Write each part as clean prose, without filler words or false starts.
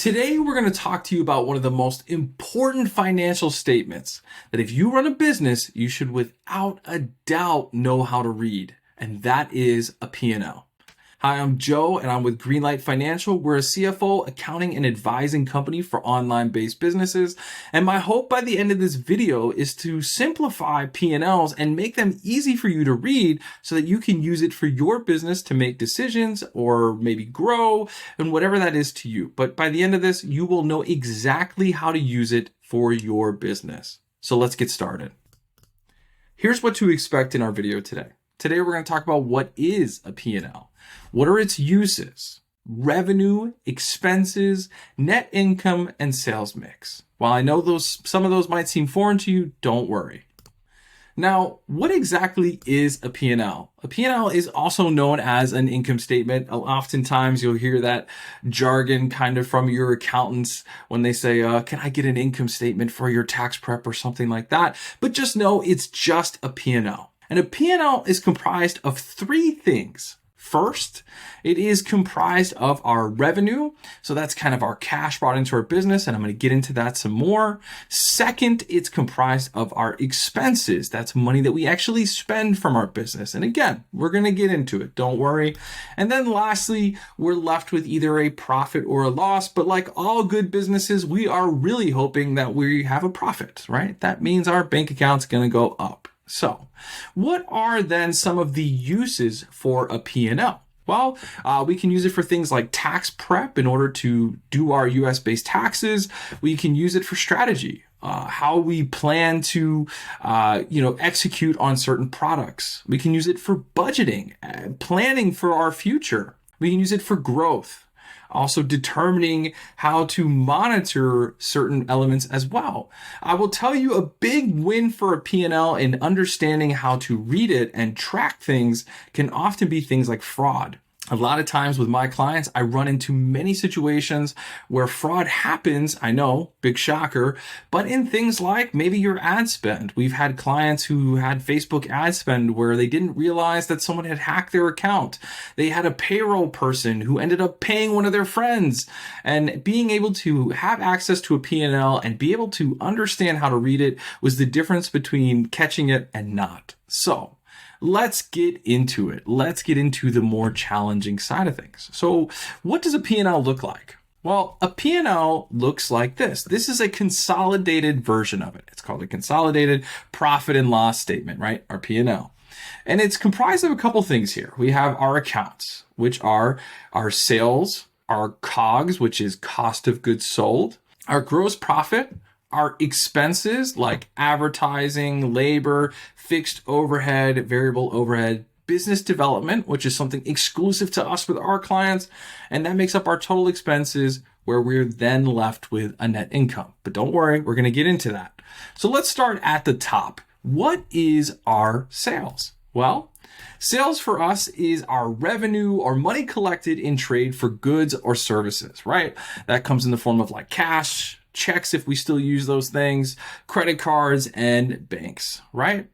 Today, we're going to talk to you about one of the most important financial statements that if you run a business, you should without a doubt know how to read, and that is a P&L. Hi, I'm Joe, and I'm with Greenlight Financial. We're a CFO accounting and advising company for online-based businesses. And my hope by the end of this video is to simplify P&Ls and make them easy for you to read so that you can use it for your business to make decisions or maybe grow and whatever that is to you. But by the end of this, you will know exactly how to use it for your business. So let's get started. Here's what to expect in our video today. Today, we're going to talk about what is a P&L. What are its uses? Revenue, expenses, net income, and sales mix. While I know some of those might seem foreign to you, don't worry. Now, what exactly is a P&L? A P&L is also known as an income statement. Oftentimes, you'll hear that jargon kind of from your accountants when they say, can I get an income statement for your tax prep or something like that? But just know it's just a P&L. And a P&L is comprised of three things. First, it is comprised of our revenue. So that's kind of our cash brought into our business, and I'm going to get into that some more. Second, it's comprised of our expenses. That's money that we actually spend from our business. And again, we're going to get into it. Don't worry. And then lastly, we're left with either a profit or a loss. But like all good businesses, we are really hoping that we have a profit, right? That means our bank account's going to go up. So, what are then some of the uses for a P&L? Well, we can use it for things like tax prep in order to do our US-based taxes. We can use it for strategy, how we plan to, execute on certain products. We can use it for budgeting, planning for our future. We can use it for growth. Also determining how to monitor certain elements as well. I will tell you a big win for a P&L in understanding how to read it and track things can often be things like fraud. A lot of times with my clients, I run into many situations where fraud happens. I know, big shocker, but in things like maybe your ad spend. We've had clients who had Facebook ad spend where they didn't realize that someone had hacked their account. They had a payroll person who ended up paying one of their friends, and being able to have access to a P&L and be able to understand how to read it was the difference between catching it and not. So, let's get into it. Let's get into the more challenging side of things. So what does a P&L look like? Well, a P&L looks like this. This is a consolidated version of it. It's called a consolidated profit and loss statement, right? Our P&L. And it's comprised of a couple things here. We have our accounts, which are our sales, our COGS, which is cost of goods sold, our gross profit, our expenses like advertising, labor, fixed overhead, variable overhead, business development, which is something exclusive to us with our clients. And that makes up our total expenses, where we're then left with a net income. But don't worry, we're going to get into that. So let's start at the top. What is our sales? Well, sales for us is our revenue or money collected in trade for goods or services, right? That comes in the form of like cash, checks if we still use those things, credit cards, and banks, right?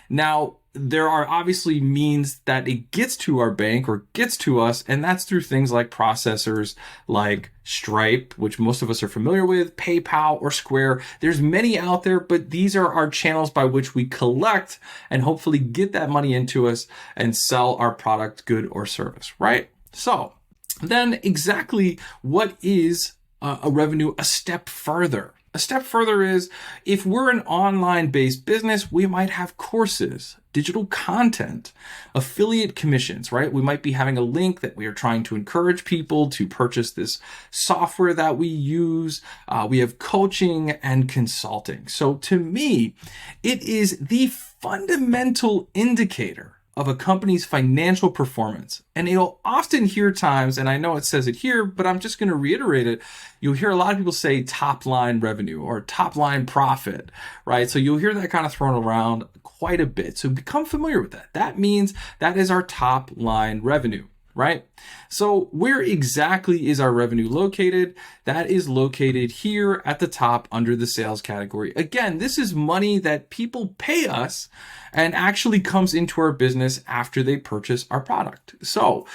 Now, there are obviously means that it gets to our bank or gets to us, and that's through things like processors like Stripe, which most of us are familiar with, PayPal or Square. There's many out there, but these are our channels by which we collect and hopefully get that money into us and sell our product, good, or service, right? So then exactly what is a revenue a step further? A step further is if we're an online-based business, we might have courses, digital content, affiliate commissions, right? We might be having a link that we are trying to encourage people to purchase this software that we use. We have coaching and consulting. So to me, it is the fundamental indicator of a company's financial performance. And you'll often hear times, and I know it says it here, but I'm just going to reiterate it. You'll hear a lot of people say top line revenue or top line profit, right? So you'll hear that kind of thrown around quite a bit. So become familiar with that. That means that is our top line revenue, right? So where exactly is our revenue located? That is located here at the top under the sales category. Again, this is money that people pay us and actually comes into our business after they purchase our product. So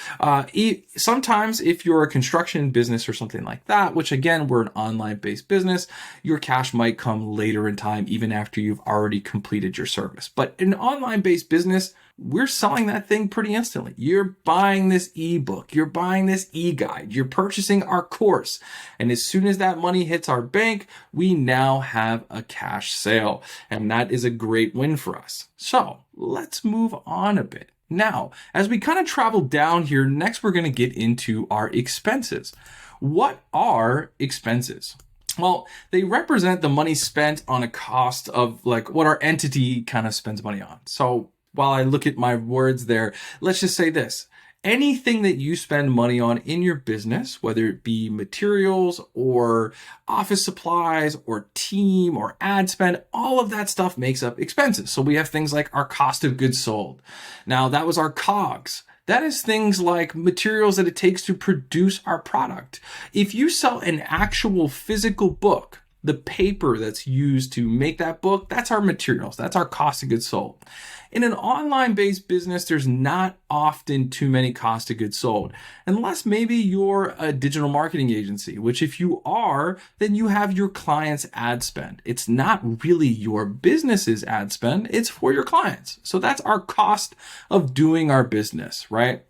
sometimes if you're a construction business or something like that, which again, we're an online-based business, your cash might come later in time, even after you've already completed your service. But in an online-based business, we're selling that thing pretty instantly. You're buying this ebook, you're buying this e-guide, you're purchasing our course. And as soon as that money hits our bank, we now have a cash sale. And that is a great win for us. So let's move on a bit. Now, as we kind of travel down here, next we're going to get into our expenses. What are expenses? Well, they represent the money spent on a cost of like what our entity kind of spends money on. So while I look at my words there, let's just say this. Anything that you spend money on in your business, whether it be materials or office supplies or team or ad spend, all of that stuff makes up expenses. So we have things like our cost of goods sold. Now that was our COGS. That is things like materials that it takes to produce our product. If you sell an actual physical book, the paper that's used to make that book, that's our materials. That's our cost of goods sold. In an online-based business, there's not often too many cost of goods sold, unless maybe you're a digital marketing agency, which if you are, then you have your client's ad spend. It's not really your business's ad spend, it's for your clients. So that's our cost of doing our business, right?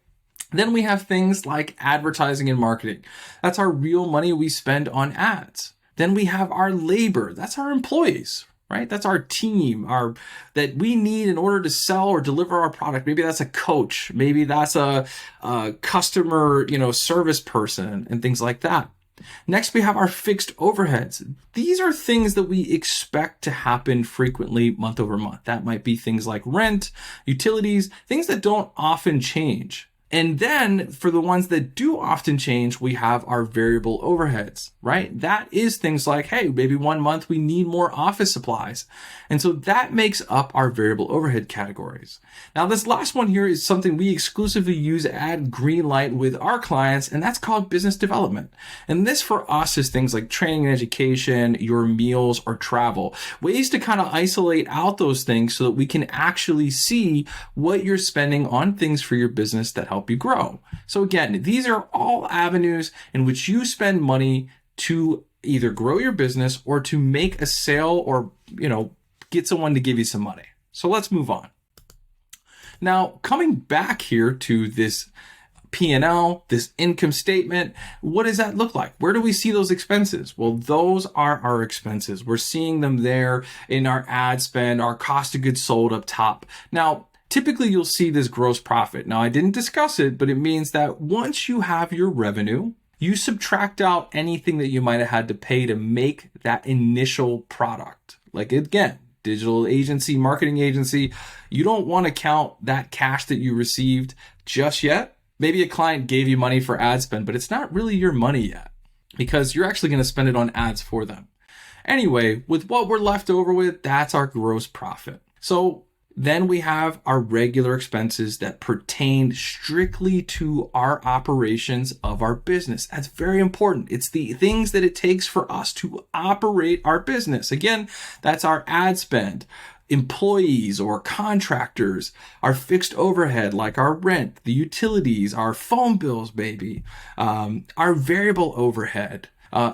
Then we have things like advertising and marketing. That's our real money we spend on ads. Then we have our labor. That's our employees, right? That's our team, that we need in order to sell or deliver our product. Maybe that's a coach. Maybe that's a customer, service person and things like that. Next, we have our fixed overheads. These are things that we expect to happen frequently month over month. That might be things like rent, utilities, things that don't often change. And then for the ones that do often change, we have our variable overheads, right? That is things like, hey, maybe 1 month we need more office supplies. And so that makes up our variable overhead categories. Now, this last one here is something we exclusively use at Greenlight with our clients, and that's called business development. And this for us is things like training and education, your meals, or travel. Ways to kind of isolate out those things so that we can actually see what you're spending on things for your business that help you grow. So again, these are all avenues in which you spend money to either grow your business or to make a sale or, get someone to give you some money. So let's move on. Now, coming back here to this P&L, this income statement, what does that look like? Where do we see those expenses? Well, those are our expenses. We're seeing them there in our ad spend, our cost of goods sold up top. Now, typically, you'll see this gross profit. Now, I didn't discuss it, but it means that once you have your revenue, you subtract out anything that you might have had to pay to make that initial product. Like again, digital agency, marketing agency, you don't want to count that cash that you received just yet. Maybe a client gave you money for ad spend, but it's not really your money yet because you're actually going to spend it on ads for them. Anyway, with what we're left over with, that's our gross profit. So then we have our regular expenses that pertain strictly to our operations of our business. That's very important. It's the things that it takes for us to operate our business. Again, that's our ad spend, employees or contractors, our fixed overhead like our rent, the utilities, our phone bills, maybe, our variable overhead.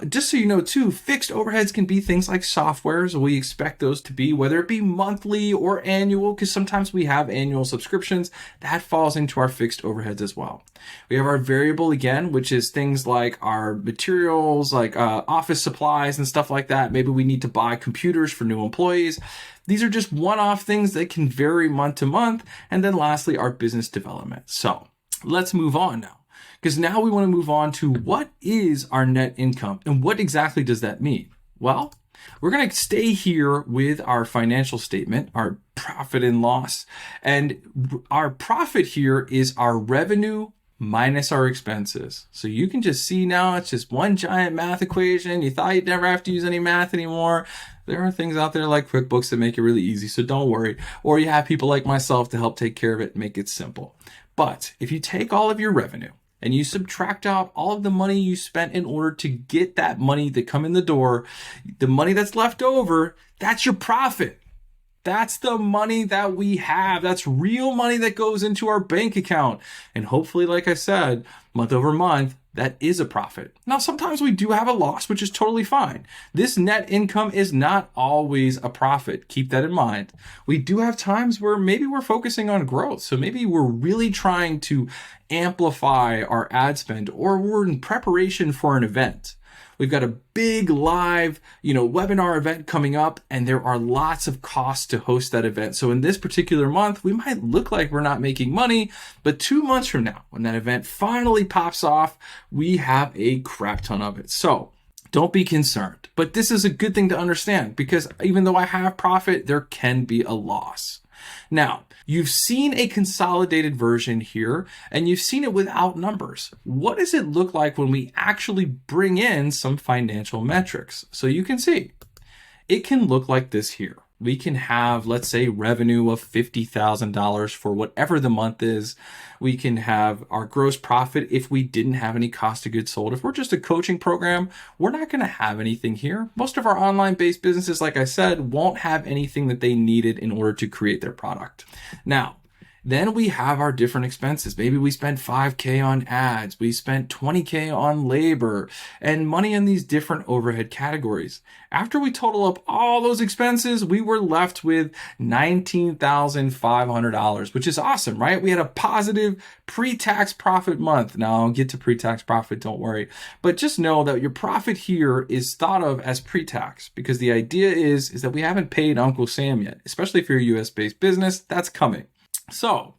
Just so you know too, fixed overheads can be things like softwares. We expect those to be, whether it be monthly or annual, because sometimes we have annual subscriptions. That falls into our fixed overheads as well. We have our variable again, which is things like our materials, like office supplies and stuff like that. Maybe we need to buy computers for new employees. These are just one-off things that can vary month to month. And then lastly, our business development. So let's move on now. Because now we want to move on to what is our net income and what exactly does that mean? Well, we're going to stay here with our financial statement, our profit and loss. And our profit here is our revenue minus our expenses. So you can just see now it's just one giant math equation. You thought you'd never have to use any math anymore. There are things out there like QuickBooks that make it really easy. So don't worry. Or you have people like myself to help take care of it and make it simple. But if you take all of your revenue and you subtract out all of the money you spent in order to get that money to come in the door, the money that's left over, that's your profit. That's the money that we have. That's real money that goes into our bank account. And hopefully, like I said, month over month, that is a profit. Now, sometimes we do have a loss, which is totally fine. This net income is not always a profit. Keep that in mind. We do have times where maybe we're focusing on growth. So maybe we're really trying to amplify our ad spend, or we're in preparation for an event. We've got a big live, webinar event coming up, and there are lots of costs to host that event. So in this particular month, we might look like we're not making money, but 2 months from now, when that event finally pops off, we have a crap ton of it. So don't be concerned, but this is a good thing to understand, because even though I have profit, there can be a loss. Now, you've seen a consolidated version here, and you've seen it without numbers. What does it look like when we actually bring in some financial metrics? So you can see, it can look like this here. We can have, let's say, revenue of $50,000 for whatever the month is. We can have our gross profit if we didn't have any cost of goods sold. If we're just a coaching program, we're not going to have anything here. Most of our online-based businesses, like I said, won't have anything that they needed in order to create their product. Now, then we have our different expenses. Maybe we spent $5K on ads. We spent $20K on labor and money in these different overhead categories. After we total up all those expenses, we were left with $19,500, which is awesome, right? We had a positive pre-tax profit month. Now I'll get to pre-tax profit, don't worry. But just know that your profit here is thought of as pre-tax, because the idea is that we haven't paid Uncle Sam yet, especially if you're a US-based business. That's coming. So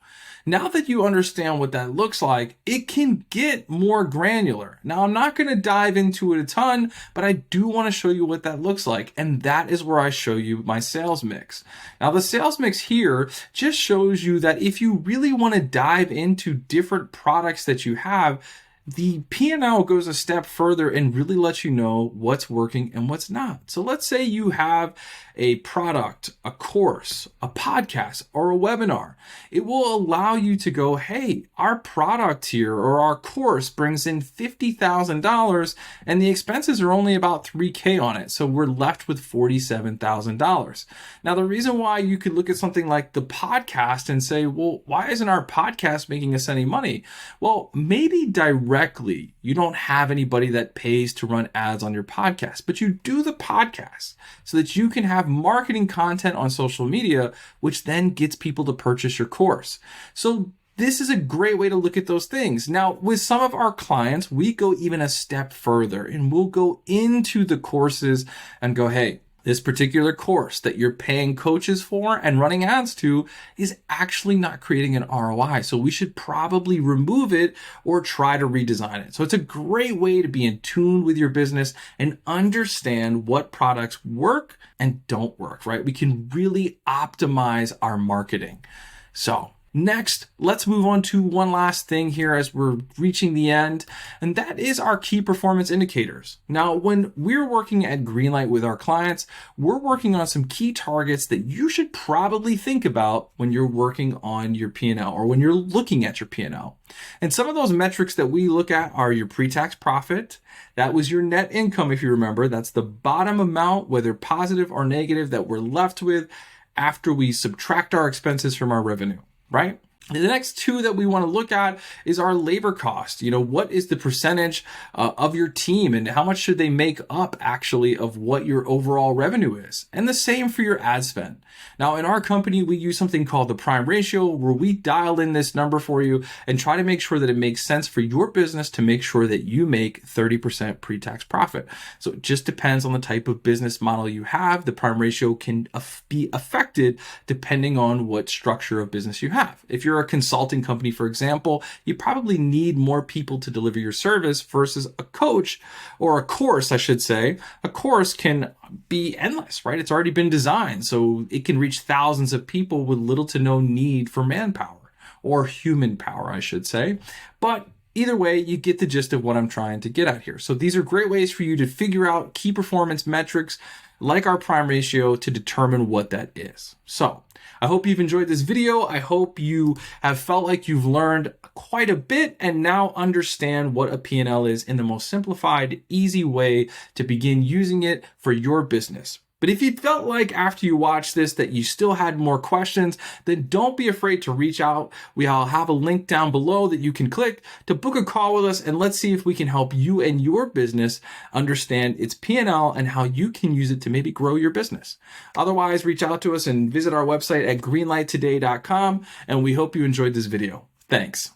now that you understand what that looks like, it can get more granular. Now, I'm not going to dive into it a ton, but I do want to show you what that looks like. And that is where I show you my sales mix. Now, the sales mix here just shows you that if you really want to dive into different products that you have, the P&L goes a step further and really lets you know what's working and what's not. So let's say you have a product, a course, a podcast, or a webinar. It will allow you to go, hey, our product here or our course brings in $50,000 and the expenses are only about $3K on it. So we're left with $47,000. Now, the reason why you could look at something like the podcast and say, well, why isn't our podcast making us any money? Well, maybe directly you don't have anybody that pays to run ads on your podcast, but you do the podcast so that you can have marketing content on social media, which then gets people to purchase your course. So this is a great way to look at those things. Now, with some of our clients, we go even a step further and we'll go into the courses and go, hey, this particular course that you're paying coaches for and running ads to is actually not creating an ROI. So we should probably remove it or try to redesign it. So it's a great way to be in tune with your business and understand what products work and don't work, right? We can really optimize our marketing. So next, let's move on to one last thing here as we're reaching the end, and that is our key performance indicators. Now, when we're working at Greenlight with our clients, we're working on some key targets that you should probably think about when you're working on your P&L or when you're looking at your P&L. And some of those metrics that we look at are your pre-tax profit. That was your net income, if you remember. That's the bottom amount, whether positive or negative, that we're left with after we subtract our expenses from our revenue. Right? The next two that we want to look at is our labor cost. What is the percentage of your team and how much should they make up actually of what your overall revenue is? And the same for your ad spend. Now, in our company, we use something called the prime ratio, where we dial in this number for you and try to make sure that it makes sense for your business to make sure that you make 30% pre-tax profit. So it just depends on the type of business model you have. The prime ratio can be affected depending on what structure of business you have. If you're a consulting company, for example, you probably need more people to deliver your service versus a coach or a course, I should say. A course can be endless, right? It's already been designed, so it can reach thousands of people with little to no need for manpower or human power, I should say. But Either way, you get the gist of what I'm trying to get at here. So these are great ways for you to figure out key performance metrics like our prime ratio to determine what that is. So I hope you've enjoyed this video. I hope you have felt like you've learned quite a bit and now understand what a P&L is in the most simplified, easy way to begin using it for your business. But if you felt like after you watched this that you still had more questions, then don't be afraid to reach out. I'll have a link down below that you can click to book a call with us, and let's see if we can help you and your business understand its P&L and how you can use it to maybe grow your business. Otherwise, reach out to us and visit our website at greenlighttoday.com, and we hope you enjoyed this video. Thanks.